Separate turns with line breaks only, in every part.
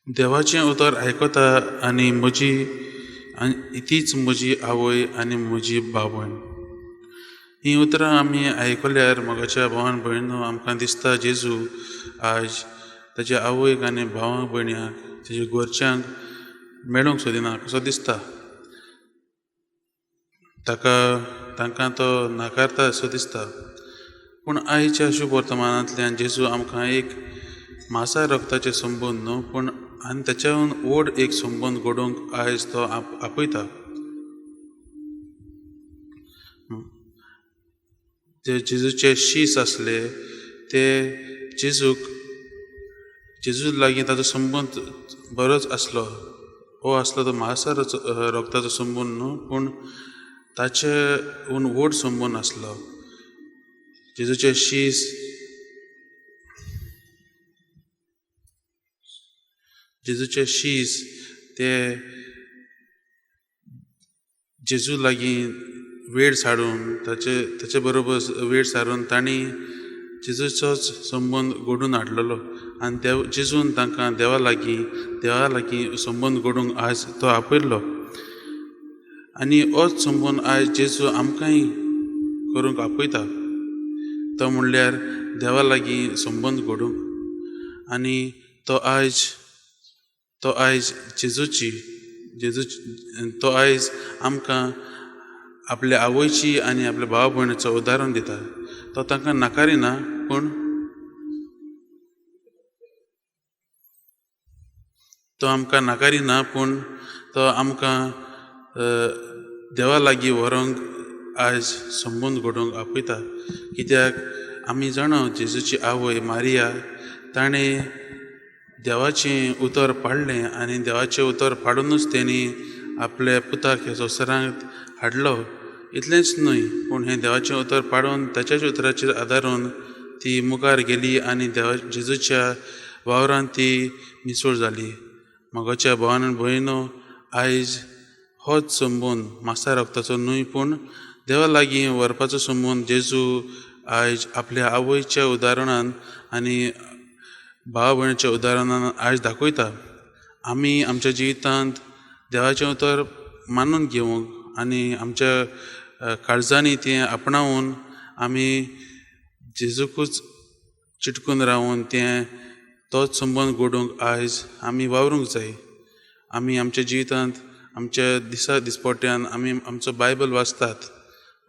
देवाचें उतर आयकता आनी तीच म्हजी आवय आनी म्हजी भावण. ही उतरां आमी आयकल्यार मोगाच्या भावान भयणो आमकां दिसता जेजू आज ताच्या आवयक आनी भावांक भयण्यांक ताच्या घरच्यांक मेळूंक सोदिना कसो दिसता. तांकां तो नाकारता असो दिसता. पूण आयच्या शुभ वर्तमानांतल्यान जेजू आमकां एक मासा रक्ताचे संबंद न्हू पूण आनी ताच्याहून व्हड एक संबंद घडोवंक आयज तो आपयता. जे जेजूचे शीस आसले ते जेजू लागीं ताचो संबंद बरोच आसलो. हो आसलो तो मासा रक्ताचो संबंद न्हू पूण ताचेहून व्हड संबंद आसलो. जेजूचे शीस ते जेजू लागीं वेळ सारून ताचे बरोबर वेळ सारून तांणी जेजूचोच संबंद घडून हाडलेलो आनी जेजून तांकां देवा लागीं संबंद घडोवंक आयज तो आपयल्लो. आनी होच संबंद आयज जेजू आमकांय करूंक आपयता. तो म्हणल्यार देवा लागीं संबंद घडोवंक. आनी तो आयज तो आयज आमकां आपल्या आवयची आनी आपल्या भावा भयणीचो उदाहरण दिता. तो तांकां नाकारिना पूण तो आमकां देवा लागीं व्हरोंक आयज संबंद घडोवंक आपयता. कित्याक आमी जाणा जेजूची आवय मारिया ताणें देवाचें उतर पाळ्ळें आनी देवाचें उतर पाडूनच तेणी आपल्या पुताक ह्या संवसारांत हाडलो. इतलेंच न्हय पूण हें देवाचें उतर पाडून ताच्याच उतराचेर आदारून ती मुखार गेली आनी जेजूच्या वावरांत ती मिसळ जाली. मोगाच्या भावान आनी भयणो, आयज होच संबंद मासा रक्ताचो न्हय पूण देवा लागीं व्हरपाचो संबंद जेजू आयज आपल्या आवयच्या उदाहरणान आनी भावा भयणीच्या उदाहरणान आयज दाखयता. आमी आमच्या जिवितांत देवाचें उतर मानून घेवंक आनी आमच्या काळजांनी तें आपणावून आमी जेजूकूच चिटकून रावून तोच संबंद घडोवंक आयज आमी वावरूंक जाय. आमी आमच्या जिवितांत आमच्या दिसपट्ट्यान आमी आमचो बायबल वाचतात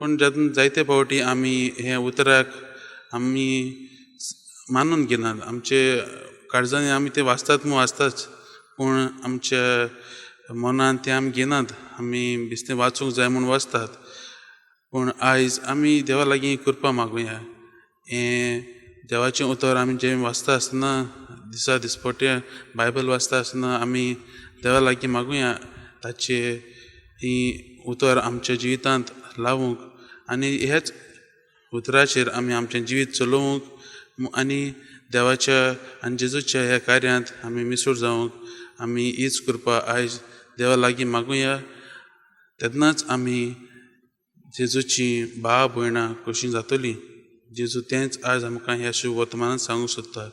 पूण जायते फावटी आमी हे उतराक आमी मानून घेनात. आमचे काळजांनी आमी ते वाचताच पूण आमच्या मनान तें आमी घेनात. आमी बिस्तें वाचूंक जाय म्हूण वाचतात. पूण आयज आमी देवा लागीं कृपा मागुया. हें देवाचें उतर आमी जें वाचता आसतना दिसपट्टे बायबल वाचता आसतना आमी देवा लागीं मागुया ताचे ही उतर आमच्या जिवितांत लावूंक आनी हेच उतराचेर आमी आमचें जिवीत चलोवंक आनी देवाच्या आनी जेजूच्या ह्या कार्यांत आमी मिसळ जावंक आमी हीच कृपा आयज देवा लागीं मागुया. तेन्नाच आमी जेजूची भाव भयणां कशीं जातलीं. जेजू तेंच आयज आमकां ह्या शुभ वर्तमानांत सांगूंक सोदता.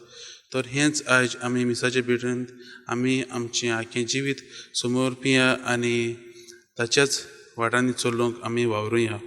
तर हेंच आयज आमी मिसाचे पिडेंत आमी आमचें आख्खें जिवीत समोर पिया आनी ताच्याच वाटांनी चलोवंक आमी वावरुया.